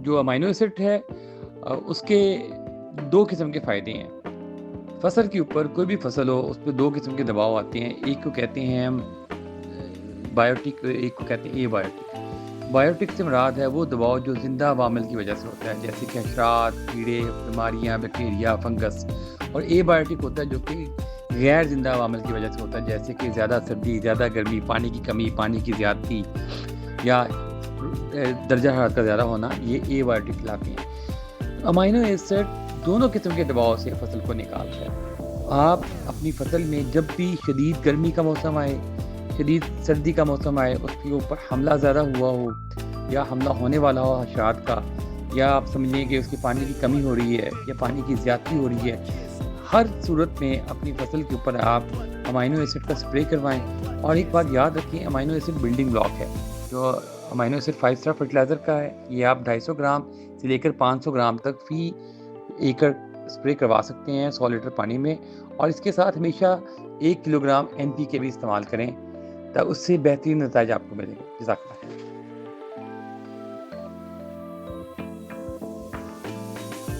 جو amino acid ہے اس کے دو قسم کے فائدے ہیں. فصل کے اوپر کوئی بھی فصل ہو اس پہ دو قسم کے دباؤ آتے ہیں. ایک کو کہتے ہیں ہم بایوٹک، ایک کو کہتے ہیں اے بایوٹک. بایوٹک سے مراد ہے وہ دباؤ جو زندہ عوامل کی وجہ سے ہوتا ہے، جیسے کہ حشرات، کیڑے، بیماریاں، بیکٹیریا، فنگس. اور اے بایوٹک ہوتا ہے جو کہ غیر زندہ عوامل کی وجہ سے ہوتا ہے، جیسے کہ زیادہ سردی، زیادہ گرمی، پانی کی کمی، پانی کی زیادتی یا درجہ حرارت کا زیادہ ہونا. یہ اے بایوٹک کہلاتے ہیں. امینو ایسڈ دونوں قسم کے دباؤ سے فصل کو نکالتا ہے. آپ اپنی فصل میں جب بھی شدید گرمی کا موسم آئے، شدید سردی کا موسم آئے، اس کے اوپر حملہ زیادہ ہوا ہو یا حملہ ہونے والا ہو حشرات کا، یا آپ سمجھیں کہ اس کی پانی کی کمی ہو رہی ہے یا پانی کی زیادتی ہو رہی ہے، ہر صورت میں اپنی فصل کے اوپر آپ امینو ایسڈ کا سپرے کروائیں. اور ایک بات یاد رکھیں، امینو ایسڈ بلڈنگ بلاک ہے. جو امینو ایسڈ 5 اسٹار فرٹیلائزر کا ہے، یہ آپ 250 گرام سے لے کر 500 گرام تک فی ایکڑ سپرے کروا سکتے ہیں 100 لیٹر پانی میں. اور اس کے ساتھ ہمیشہ 1 کلو گرام NPK بھی استعمال کریں، تو اس سے بہترین نتائج آپ کو ملیں گے. جزاک اللہ.